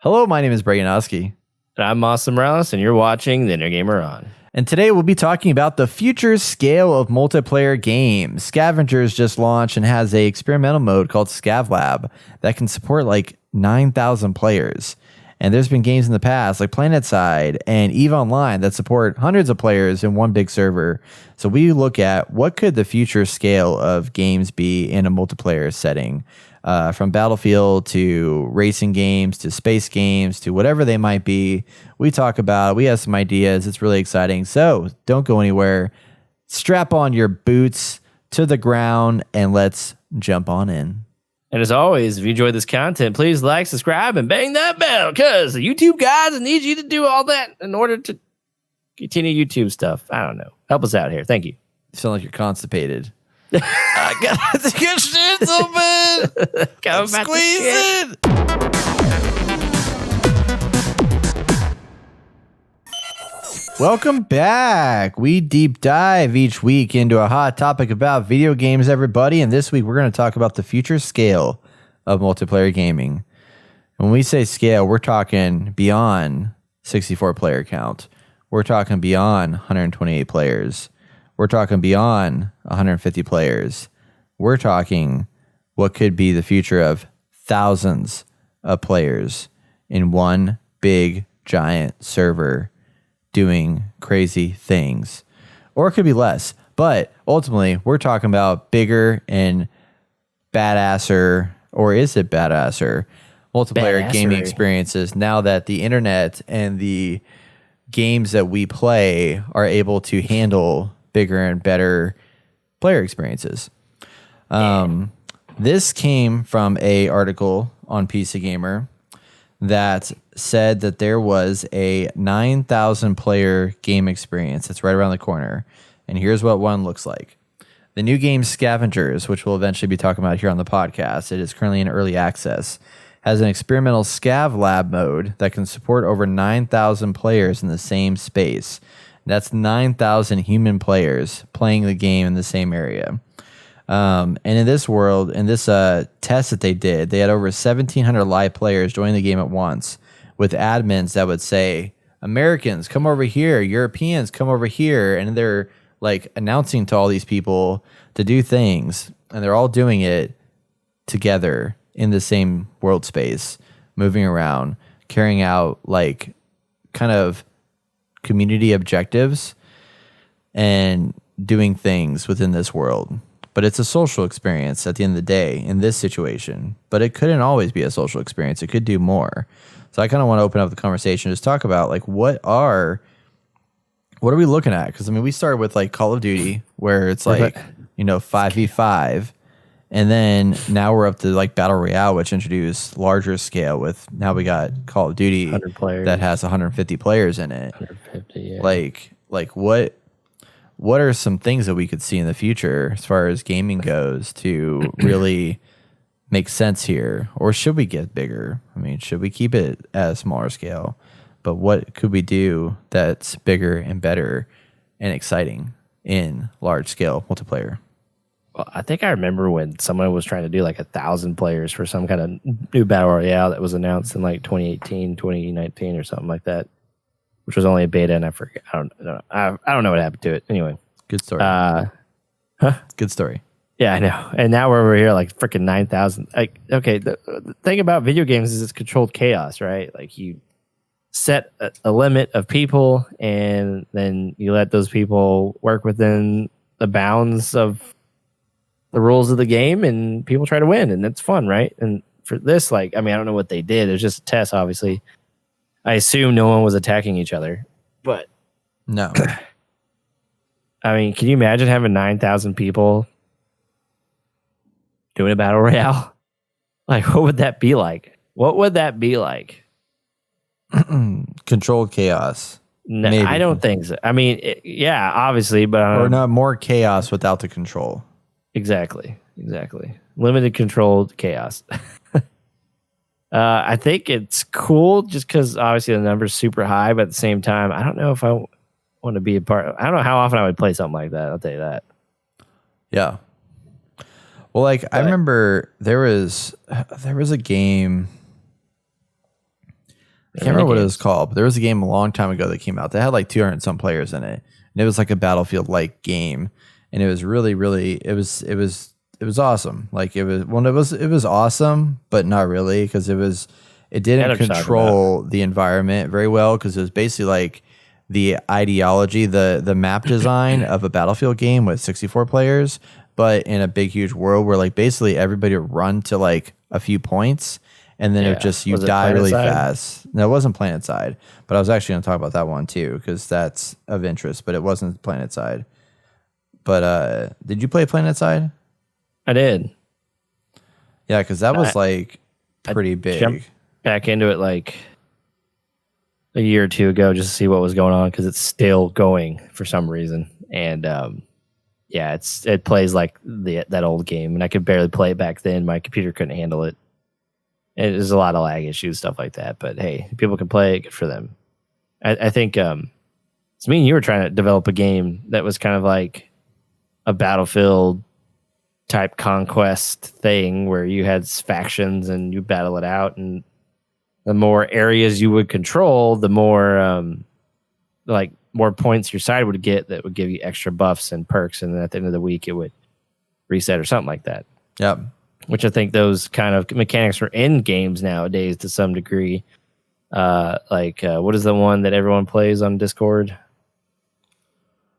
Hello, my name is Braganowski. And I'm Austin Morales, and you're watching The Inner Gamer On. And today we'll be talking about the future scale of multiplayer games. Scavengers just launched and has a experimental mode called Scav Lab that can support like 9,000 players. And there's been games in the past like Planetside and EVE Online that support hundreds of players in one big server. So we look at what could the future scale of games be in a multiplayer setting. From Battlefield to racing games to space games to whatever they might be. We talk about it. We have some ideas. It's really exciting. So don't go anywhere. Strap on your boots to the ground and let's jump on in. And as always, if you enjoyed this content, please like, subscribe, and bang that bell because the YouTube guys need you to do all that in order to continue YouTube stuff. I don't know. Help us out here. Thank you. You sound like you're constipated. I got to get shit open. Come Squeeze it. Welcome back. We deep dive each week into a hot topic about video games, everybody. And this week we're going to talk about the future scale of multiplayer gaming. When we say scale, we're talking beyond 64 player count. We're talking beyond 128 players. We're talking beyond 150 players. We're talking what could be the future of thousands of players in one big giant server doing crazy things. Or it could be less. But ultimately, we're talking about bigger and badasser, or is it badasser, multiplayer gaming experiences now that the internet and the games that we play are able to handle bigger and better player experiences. This came from a article on PC Gamer that said that there was a 9,000 player game experience that's right around the corner. And here's what one looks like. The new game Scavengers, which we'll eventually be talking about here on the podcast, it is currently in early access, has an experimental Scav Lab mode that can support over 9,000 players in the same space. That's 9,000 human players playing the game in the same area. And in this world, in this test that they did, they had over 1,700 live players join the game at once with admins that would say, Americans, come over here. Europeans, come over here. And they're like announcing to all these people to do things. And they're all doing it together in the same world space, moving around, carrying out like kind of community objectives and doing things within this world. But it's a social experience at the end of the day in this situation. But it couldn't always be a social experience. It could do more. So I kind of want to open up the conversation, just talk about like what are we looking at? Because I mean, we started with like Call of Duty, where it's like 5v5, and then now we're up to like Battle Royale, which introduced larger scale. With now we got Call of Duty that has 150 players in it. 150, yeah. Like what are some things that we could see in the future as far as gaming goes to really make sense here? Or should we get bigger? I mean, should we keep it at a smaller scale? But what could we do that's bigger and better and exciting in large scale multiplayer? Well, I think I remember when someone was trying to do like 1,000 players for some kind of new Battle Royale that was announced in like 2018, 2019 or something like that, which was only a beta, and I forget. I don't know what happened to it. Anyway, good story. Good story. Yeah, I know. And now we're over here like freaking 9,000. Like, okay, the thing about video games is it's controlled chaos, right? Like you set a limit of people, and then you let those people work within the bounds of the rules of the game, and people try to win, and that's fun, right? And for this, like, I mean, I don't know what they did. It was just a test, obviously. I assume no one was attacking each other, but no. I mean, can you imagine having 9,000 people doing a battle royale? Like, what would that be like? What would that be like? Controlled chaos. No, maybe. I don't think so. I mean, yeah, obviously, but or not more chaos without the control. Exactly. Limited controlled chaos. I think it's cool just because obviously the number's super high, but at the same time, I don't know if I want to be a part of. I don't know how often I would play something like that. I'll tell you that. Yeah. Well, I remember there was a game. I can't remember what it was called, but there was a game a long time ago that came out that had like 200 some players in it, and it was like a Battlefield like game, and it was really it was awesome. Like it was awesome, but not really, because it didn't control the environment very well, because it was basically like the ideology, the map design of a Battlefield game with 64 players, but in a big huge world where like basically everybody would run to like a few points, and then it just you die really fast. No, it wasn't Planetside, but I was actually going to talk about that one too, because that's of interest. But it wasn't Planetside. But did you play Planetside? I did. Yeah, because that was like pretty big. Jumped back into it like a year or two ago just to see what was going on, because it's still going for some reason. And yeah, it plays like that old game, and I could barely play it back then. My computer couldn't handle it. And there's a lot of lag issues, stuff like that. But hey, people can play it, good for them. I think it's me and you were trying to develop a game that was kind of like a Battlefield type conquest thing where you had factions and you battle it out, and the more areas you would control, the more like more points your side would get that would give you extra buffs and perks, and then at the end of the week it would reset or something like that. Yep. Which I think those kind of mechanics are in games nowadays to some degree. What is the one that everyone plays on Discord?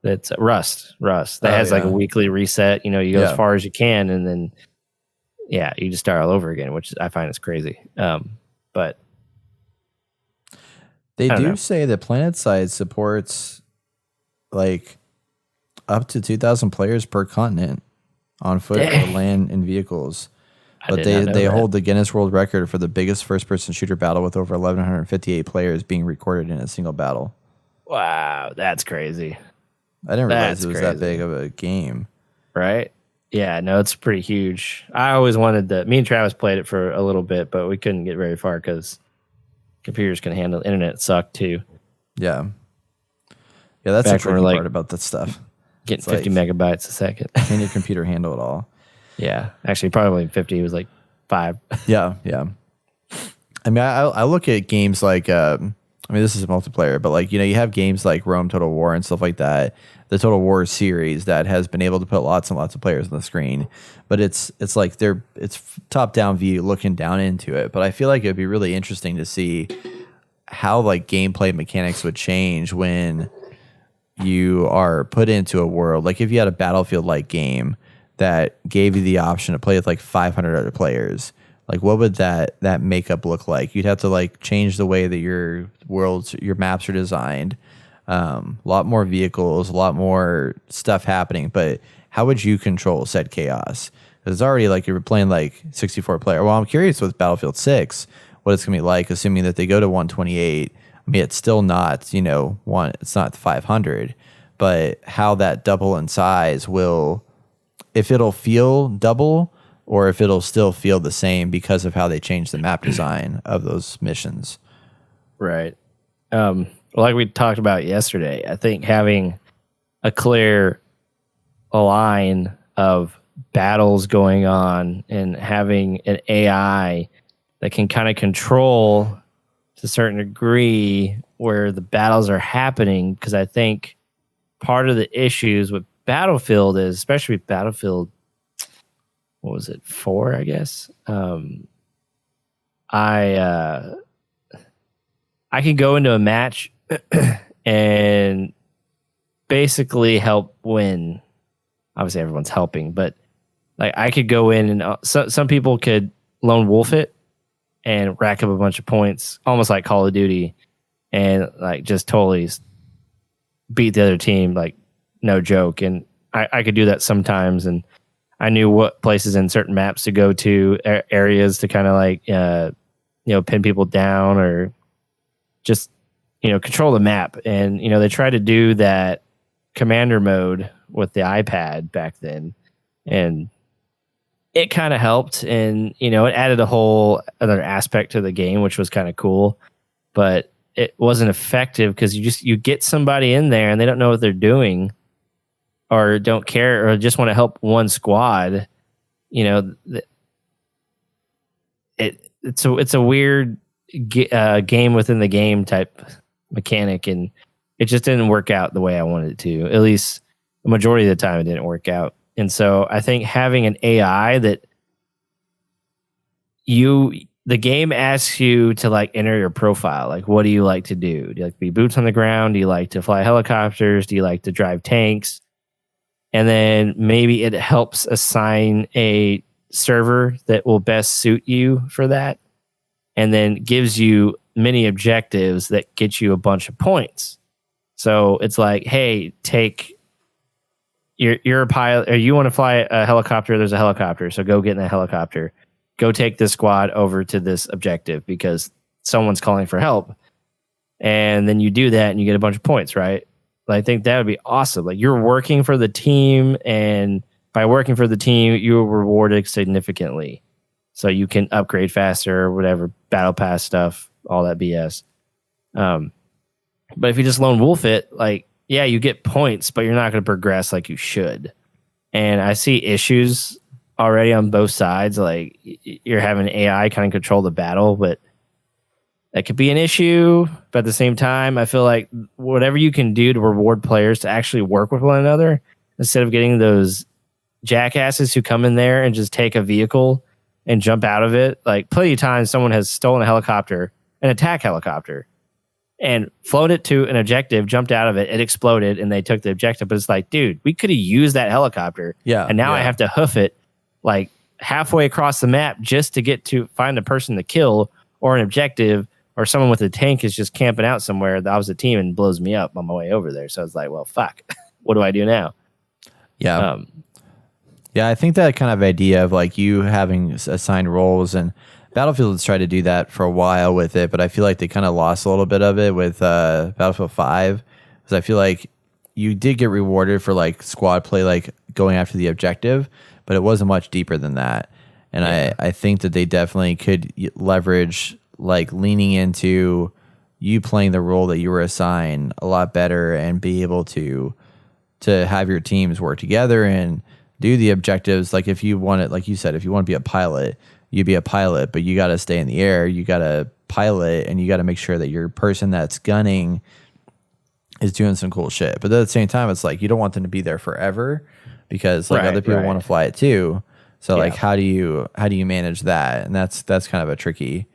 That's Rust. That has like a weekly reset. You know, you go as far as you can, and then you just start all over again, which I find is crazy. But they do say that Planetside supports like up to 2,000 players per continent on foot, or land, and vehicles. But they hold the Guinness World Record for the biggest first-person shooter battle, with over 1,158 players being recorded in a single battle. Wow, that's crazy. I didn't realize it was that big of a game. Right? Yeah, no, it's pretty huge. I always wanted me and Travis played it for a little bit, but we couldn't get very far because computers can handle it. Internet sucked too. Yeah. Yeah, that's the tricky part about that stuff. Getting 50 megabytes a second. Can your computer handle it all? Yeah, actually, probably 50 was like 5. Yeah. I mean, I look at games like, I mean, this is a multiplayer, but like, you know, you have games like Rome Total War and stuff like that. The Total War series that has been able to put lots and lots of players on the screen, but it's like it's top down view looking down into it. But I feel like it'd be really interesting to see how like gameplay mechanics would change when you are put into a world. Like if you had a Battlefield like game that gave you the option to play with like 500 other players, like what would that makeup look like? You'd have to like change the way that your maps are designed. A lot more vehicles, a lot more stuff happening, but how would you control said chaos? Because it's already like you're playing like 64 player. Well, I'm curious with Battlefield 6 what it's gonna be like, assuming that they go to 128. I mean, it's still not, you know, it's not 500, but how that double in size will, if it'll feel double or if it'll still feel the same because of how they changed the map design of those missions. Right. Like we talked about yesterday, I think having a clear line of battles going on and having an AI that can kind of control to a certain degree where the battles are happening, because I think part of the issues with Battlefield is, especially with Battlefield, what was it, 4, I guess? I can go into a match and basically help win. Obviously, everyone's helping, but like I could go in and some people could lone wolf it and rack up a bunch of points, almost like Call of Duty, and like just totally beat the other team, like no joke. And I could do that sometimes, and I knew what places in certain maps to go to, areas to kind of like pin people down or just control the map. And they tried to do that commander mode with the iPad back then, and it kind of helped, and it added a whole other aspect to the game, which was kind of cool, but it wasn't effective because you get somebody in there and they don't know what they're doing or don't care or just want to help one squad. It's a weird game within the game type mechanic, and it just didn't work out the way I wanted it to. At least the majority of the time, it didn't work out. And so I think having an AI that the game asks you to like enter your profile. Like, what do you like to do? Do you like to be boots on the ground? Do you like to fly helicopters? Do you like to drive tanks? And then maybe it helps assign a server that will best suit you for that. And then gives you many objectives that get you a bunch of points. So it's like, hey, you're a pilot, or you want to fly a helicopter, there's a helicopter. So go get in that helicopter. Go take this squad over to this objective because someone's calling for help. And then you do that and you get a bunch of points, right? I think that would be awesome. Like, you're working for the team, and by working for the team, you're rewarded significantly. So you can upgrade faster or whatever, battle pass stuff, all that BS. But if you just lone wolf it, like, yeah, you get points, but you're not going to progress like you should. And I see issues already on both sides. Like, you're having AI kind of control the battle, but that could be an issue. But at the same time, I feel like whatever you can do to reward players to actually work with one another, instead of getting those jackasses who come in there and just take a vehicle and jump out of it. Like, plenty of times someone has stolen a helicopter, an attack helicopter, and flown it to an objective, jumped out of it, it exploded, and they took the objective. But it's like, dude, we could have used that helicopter. Yeah. And now I have to hoof it like halfway across the map just to get to find a person to kill or an objective, or someone with a tank is just camping out somewhere, the opposite team, and blows me up on my way over there. So I was like, well, fuck, what do I do now? Yeah. Yeah, I think that kind of idea of like you having assigned roles, and Battlefield has tried to do that for a while with it, but I feel like they kind of lost a little bit of it with Battlefield 5, because I feel like you did get rewarded for like squad play, like going after the objective, but it wasn't much deeper than that. And I think that they definitely could leverage like leaning into you playing the role that you were assigned a lot better, and be able to have your teams work together and do the objectives. Like, if you want it, like you said, if you want to be a pilot, you be a pilot, but you got to stay in the air, you got to pilot, and you got to make sure that your person that's gunning is doing some cool shit. But at the same time, it's like you don't want them to be there forever, because like other people want to fly it too. So like, how do you manage that? And that's kind of a tricky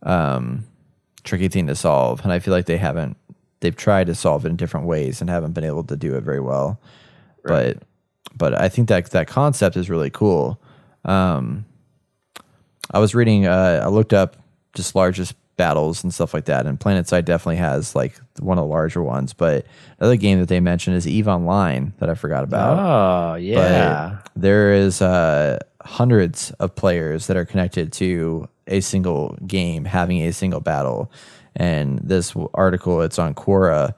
thing to solve. And I feel like they've tried to solve it in different ways and haven't been able to do it very well. Right. But I think that concept is really cool. I was reading, I looked up just largest battles and stuff like that, and Planetside definitely has like one of the larger ones. But another game that they mentioned is EVE Online that I forgot about. Oh, yeah. But there is hundreds of players that are connected to a single game, having a single battle. And this article, it's on Quora,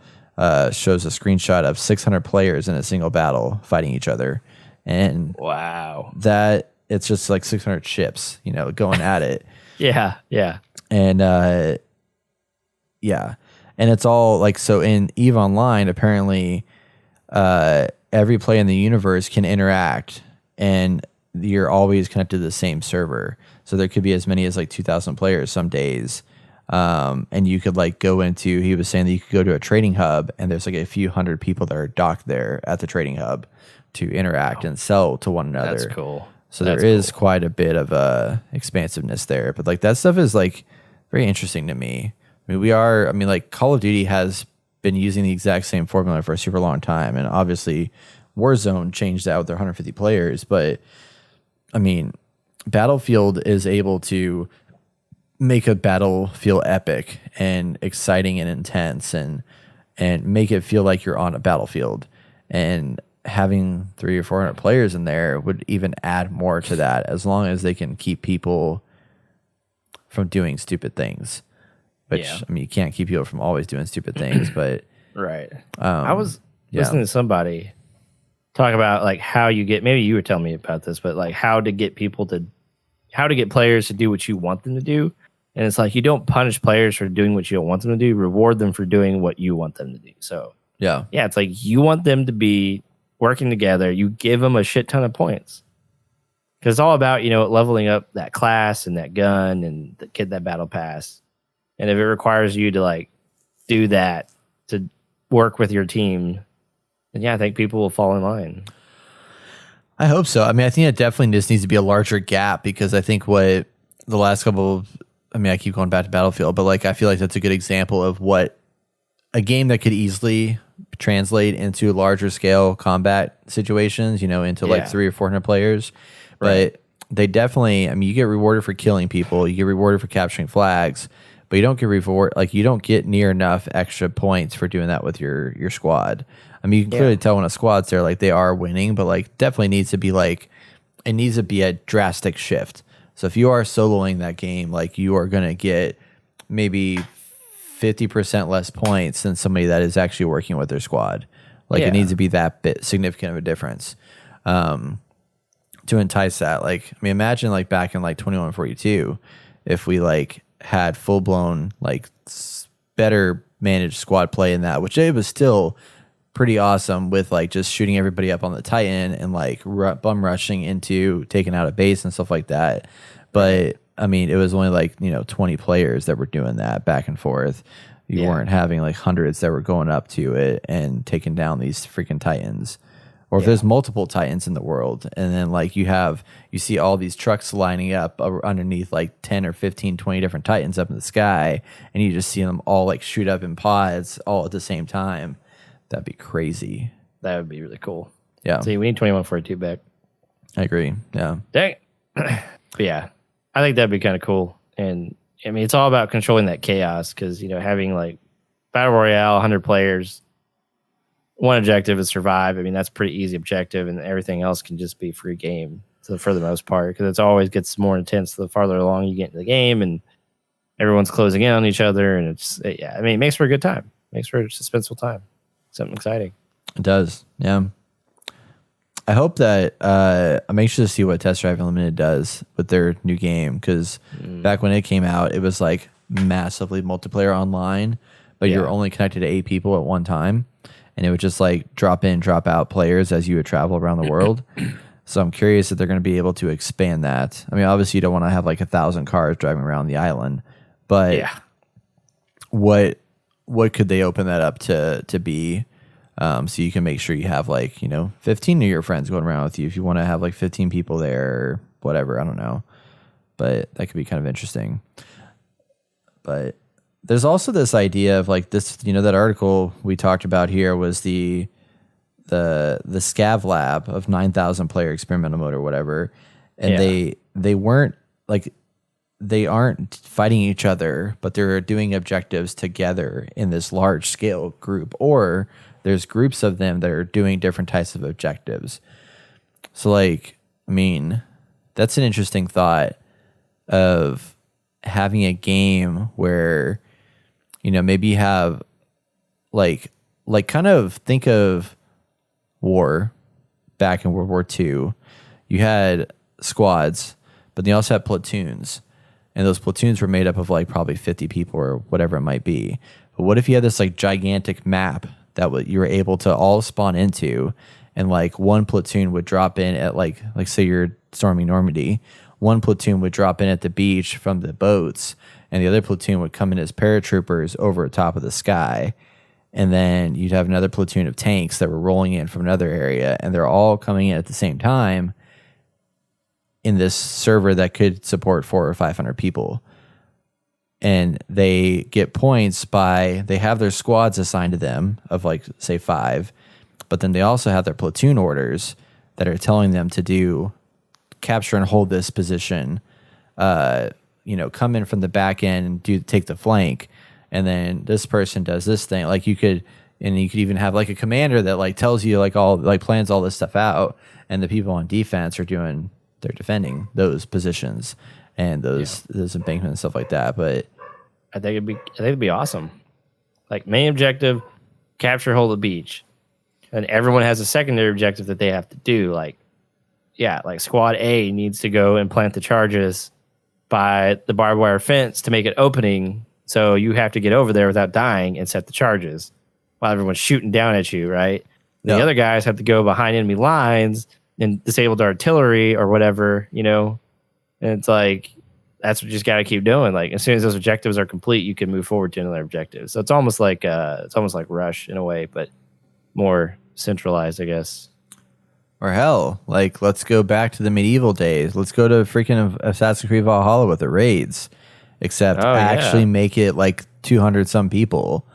shows a screenshot of 600 players in a single battle fighting each other. And wow, that it's just like 600 ships, going at it. Yeah. And and it's all like, so in EVE Online, apparently every player in the universe can interact, and you're always connected to the same server. So there could be as many as like 2,000 players some days. And you could like go into, he was saying that you could go to a trading hub, and there's like a few hundred people that are docked there at the trading hub to interact and sell to one another. That's cool. So there is quite a bit of expansiveness there, but like that stuff is like very interesting to me. Like Call of Duty has been using the exact same formula for a super long time, and obviously Warzone changed out with their 150 players, but I mean, Battlefield is able to make a battle feel epic and exciting and intense, and make it feel like you're on a battlefield. And having 300 or 400 players in there would even add more to that, as long as they can keep people from doing stupid things. Which, you can't keep people from always doing stupid things, but right. I was listening to somebody talk about like how you get, maybe you were telling me about this, but like how to get players to do what you want them to do. And it's like, you don't punish players for doing what you don't want them to do, reward them for doing what you want them to do. So yeah, it's like you want them to be working together, you give them a shit ton of points. Because it's all about, leveling up that class and that gun and get that battle pass. And if it requires you to like do that to work with your team, then yeah, I think people will fall in line. I hope so. I mean, I think it definitely just needs to be a larger gap, because I think what the last couple of, I mean, I keep going back to Battlefield, but like I feel like that's a good example of what a game that could easily translate into larger scale combat situations, you know, into like 300 or 400 players. Right. But they definitely, I mean, you get rewarded for killing people, you get rewarded for capturing flags, but you don't get you don't get near enough extra points for doing that with your squad. I mean, you can clearly tell when a squad's there, like they are winning, but like definitely needs to be like, it needs to be a drastic shift. So if you are soloing that game, like you are going to get maybe 50% less points than somebody that is actually working with their squad. Like it needs to be that bit significant of a difference to entice that. Like, I mean, imagine like back in like 2142, if we like had full blown, like better managed squad play in that, which it was still pretty awesome with like just shooting everybody up on the Titan and like bum rushing into taking out a base and stuff like that. But I mean, it was only like, 20 players that were doing that back and forth. You weren't having like hundreds that were going up to it and taking down these freaking Titans. Or if there's multiple Titans in the world, and then like you see all these trucks lining up underneath like 10 or 15, 20 different Titans up in the sky, and you just see them all like shoot up in pods all at the same time. That'd be crazy. That would be really cool. Yeah. See, we need 2142 back. I agree. Yeah. Dang. But yeah, I think that'd be kind of cool. And I mean, it's all about controlling that chaos, because, having like Battle Royale, 100 players, one objective is survive. I mean, that's a pretty easy objective, and everything else can just be free game for the most part, because it always gets more intense the farther along you get into the game, and everyone's closing in on each other. And I mean, it makes for a good time. It makes for a suspenseful time. Something exciting. It does. Yeah. I hope that I'm anxious to see what Test Drive Unlimited does with their new game, because back when it came out, it was like massively multiplayer online, but you're only connected to 8 people at one time, and it would just like drop in, drop out players as you would travel around the world. So I'm curious if they're going to be able to expand that. I mean, obviously you don't want to have like 1,000 cars driving around the island, but what could they open that up to be? So you can make sure you have like, 15 of your friends going around with you if you want to have like 15 people there or whatever. I don't know. But that could be kind of interesting. But there's also this idea of like this, that article we talked about here was the Scav Lab of 9,000 player experimental mode or whatever. And they weren't like, they aren't fighting each other, but they're doing objectives together in this large scale group, or there's groups of them that are doing different types of objectives. So like, I mean, that's an interesting thought of having a game where, maybe you have like kind of think of war back in World War II. You had squads, but you also had platoons. And those platoons were made up of like probably 50 people or whatever it might be. But what if you had this like gigantic map that you were able to all spawn into, and like one platoon would drop in at like say you're storming Normandy, one platoon would drop in at the beach from the boats, and the other platoon would come in as paratroopers over top of the sky. And then you'd have another platoon of tanks that were rolling in from another area, and they're all coming in at the same time in this server that could support 400 or 500 people. And they get points they have their squads assigned to them of like, say 5, but then they also have their platoon orders that are telling them to capture and hold this position, come in from the back end and take the flank. And then this person does this thing. Like you could even have like a commander that like tells you like all, like plans all this stuff out. And the people on defense they're defending those positions and those embankments and stuff like that. But I think it'd be awesome. Like main objective, capture, hold the beach, and everyone has a secondary objective that they have to do. Like squad A needs to go and plant the charges by the barbed wire fence to make an opening. So you have to get over there without dying and set the charges while everyone's shooting down at you, right? The other guys have to go behind enemy lines and disable the artillery or whatever, And it's like, that's what you just got to keep doing. Like as soon as those objectives are complete, you can move forward to another objective. So it's almost like Rush in a way, but more centralized, I guess. Or hell, like let's go back to the medieval days. Let's go to freaking Assassin's Creed Valhalla with the raids, except actually make it like 200 some people.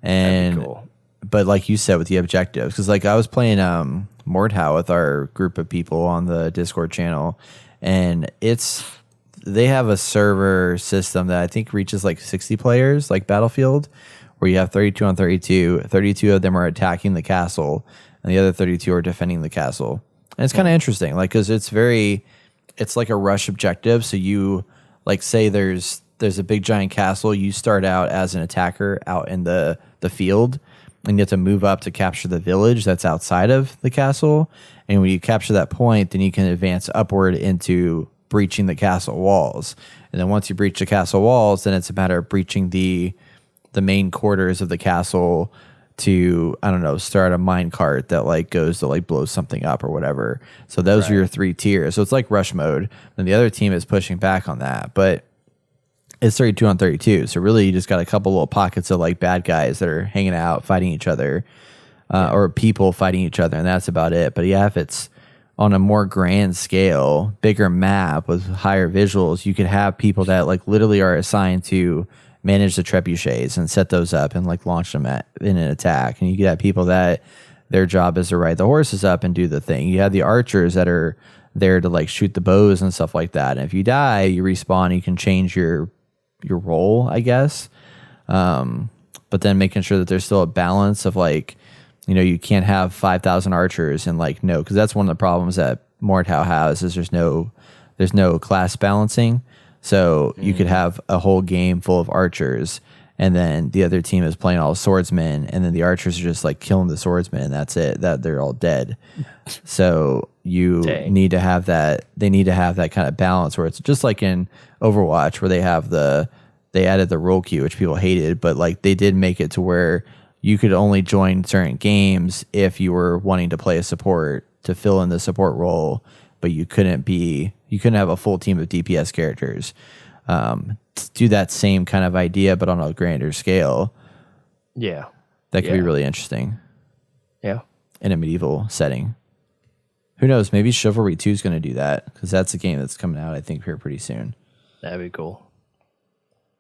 And cool. But like you said with the objectives, because like I was playing Mordhau with our group of people on the Discord channel, and they have a server system that I think reaches like 60 players, like Battlefield, where you have 32 on 32. 32 of them are attacking the castle, and the other 32 are defending the castle. And it's kind of interesting, like because it's like a rush objective. So you like say there's a big giant castle. You start out as an attacker out in the field, and you have to move up to capture the village that's outside of the castle. And when you capture that point, then you can advance upward into breaching the castle walls. And then once you breach the castle walls, then it's a matter of breaching the main quarters of the castle to, I don't know, start a mine cart that like goes to like blow something up or whatever. So those are your 3 tiers. So it's like rush mode. And the other team is pushing back on that. But it's 32 on 32. So really you just got a couple little pockets of like bad guys that are hanging out, fighting each other, or people fighting each other. And that's about it. But yeah, if it's on a more grand scale, bigger map with higher visuals, you could have people that like literally are assigned to manage the trebuchets and set those up and like launch them in an attack. And you could have people that their job is to ride the horses up and do the thing. You have the archers that are there to like shoot the bows and stuff like that. And if you die, you respawn, you can change your role, I guess. But then making sure that there's still a balance of like, you know, you can't have 5,000 archers and like, no, because that's one of the problems that Mordhau has is there's no class balancing. So you could have a whole game full of archers, and then the other team is playing all swordsmen, and then the archers are just like killing the swordsmen, and that's it. That they're all dead. So you need to have that. They need to have that kind of balance where it's just like in Overwatch, where they added the role queue, which people hated, but like they did make it to where you could only join certain games if you were wanting to play a support to fill in the support role, but you couldn't have a full team of DPS characters. Do that same kind of idea, but on a grander scale. Yeah. That could be really interesting. Yeah. In a medieval setting. Who knows? Maybe Chivalry 2 is going to do that, because that's a game that's coming out, I think, here pretty soon. That'd be cool.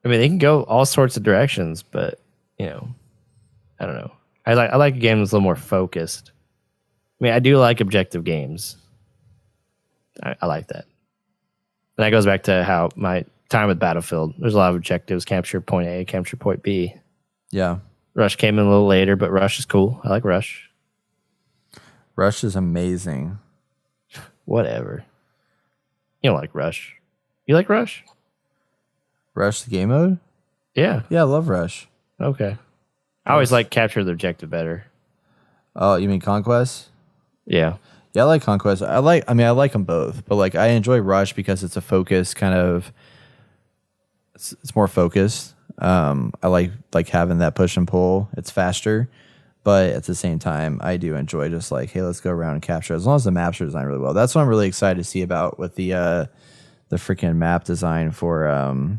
I mean, they can go all sorts of directions, but, you know, I don't know. I like a game that's a little more focused. I mean, I do like objective games. I like that. And that goes back to how my time with Battlefield, there's a lot of objectives: capture point A, capture point B. Yeah. Rush came in a little later, but Rush is cool. I like Rush. Rush is amazing. Whatever. You don't like Rush. You like Rush? Rush the game mode? Yeah. Yeah, I love Rush. Okay. I always like capture the objective better. Oh, you mean Conquest? Yeah. Yeah, I like Conquest. I like them both, but like I enjoy Rush because it's a focus kind of. It's more focused. I like having that push and pull. It's faster, but at the same time, I do enjoy just like, hey, let's go around and capture. As long as the maps are designed really well, that's what I'm really excited to see about with the freaking map design for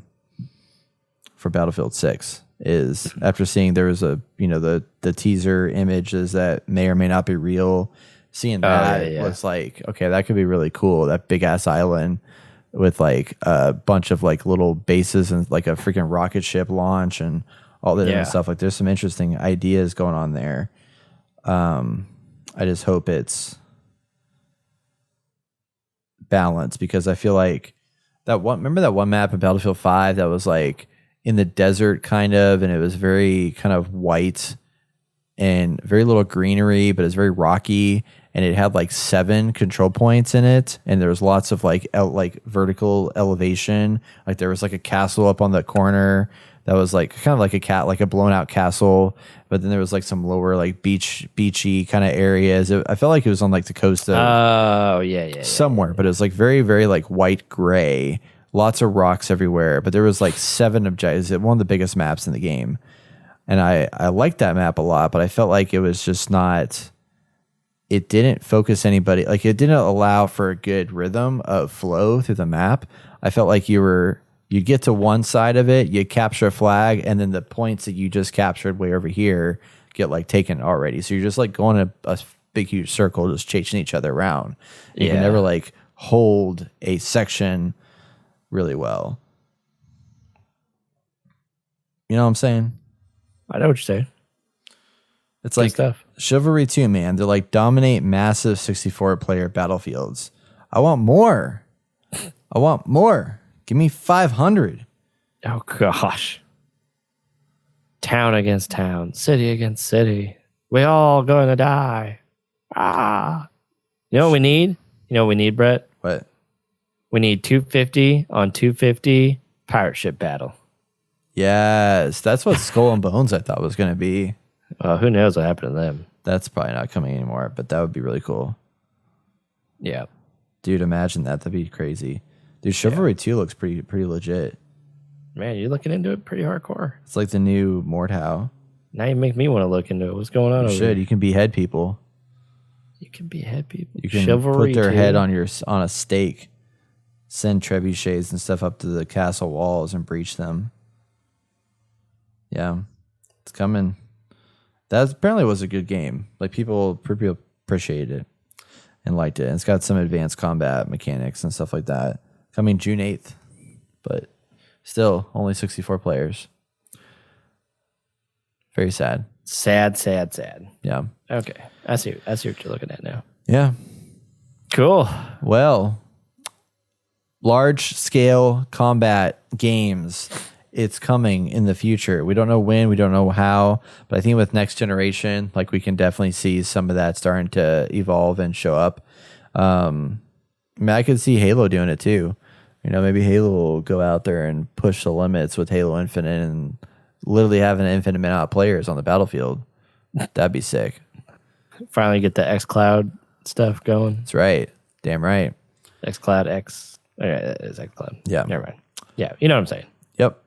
Battlefield 6. Is after seeing there was the teaser images that may or may not be real. Seeing that was like, okay, that could be really cool. That big ass island with like a bunch of like little bases and like a freaking rocket ship launch and all that different stuff. Like there's some interesting ideas going on there. I just hope it's balanced, because I feel like remember that one map in Battlefield 5 that was like in the desert kind of, and it was very kind of white and very little greenery, but it's very rocky, and it had like 7 control points in it, and there was lots of like vertical elevation. Like there was like a castle up on the corner that was like kind of like a blown out castle, but then there was like some lower like beachy kind of areas. I felt like it was on like the coast of somewhere, but it was like very, very like white gray, lots of rocks everywhere, but there was like 7 objectives. One of the biggest maps in the game. And I liked that map a lot, but I felt like it was just not, it didn't focus like it didn't allow for a good rhythm of flow through the map. I felt like you were You get to one side of it, you capture a flag, and then the points that you just captured way over here get like taken already. So you're just like going in a big huge circle, just chasing each other around. You can never like hold a section really well. You know what I'm saying? I know what you're saying. It's like stuff. Chivalry 2, man. They're like dominate massive 64-player battlefields. I want more. I want more. Give me 500. Oh, gosh. Town against town. City against city. We all going to die. Ah. You know what we need? You know what we need, Brett? What? We need 250 on 250 pirate ship battle. Yes. That's what Skull and Bones I thought was going to be. Who knows what happened to them? That's probably not coming anymore, but that would be really cool. Yeah. Dude, imagine that. That'd be crazy. Dude, Chivalry 2 looks pretty legit. Man, you're looking into it pretty hardcore. It's like the new Mordhau. Now you make me want to look into it. What's going on over Shit, here? you can behead people. You can behead people. You can Chivalry put their 2? head on a stake, send trebuchets and stuff up to the castle walls and breach them. Yeah, it's coming. That apparently was a good game. Like people appreciated it and liked it. And it's got some advanced combat mechanics and stuff like that. Coming June 8th, but still only 64 players. Very sad. Sad. Yeah. Okay. I see what you're looking at now. Yeah. Cool. Well, large scale combat games. It's coming in the future. We don't know when, we don't know how, but I think with next generation, like we can definitely see some of that starting to evolve and show up. I mean, I could see Halo doing it too. You know, maybe Halo will go out there and push the limits with Halo Infinite and literally have an infinite amount of players on the battlefield. That'd be sick. Finally get the xCloud stuff going. That's right. Damn right. xCloud X. Okay, that is xCloud. Yeah. Never mind. Yeah, you know what I'm saying. Yep.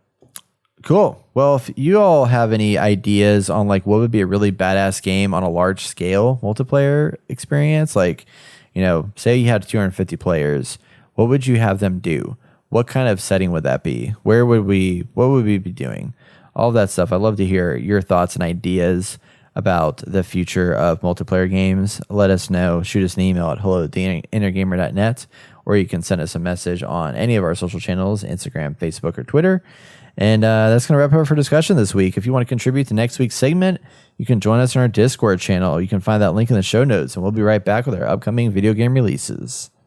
Cool. Well, if you all have any ideas on like what would be a really badass game on a large scale multiplayer experience, like, you know, say you had 250 players, what would you have them do? What kind of setting would that be? What would we be doing? All of that stuff. I'd love to hear your thoughts and ideas about the future of multiplayer games. Let us know. Shoot us an email at hello@theinnergamer.net, or you can send us a message on any of our social channels, Instagram, Facebook, or Twitter. And that's going to wrap up for discussion this week. If you want to contribute to next week's segment, you can join us in our Discord channel. You can find that link in the show notes, and we'll be right back with our upcoming video game releases.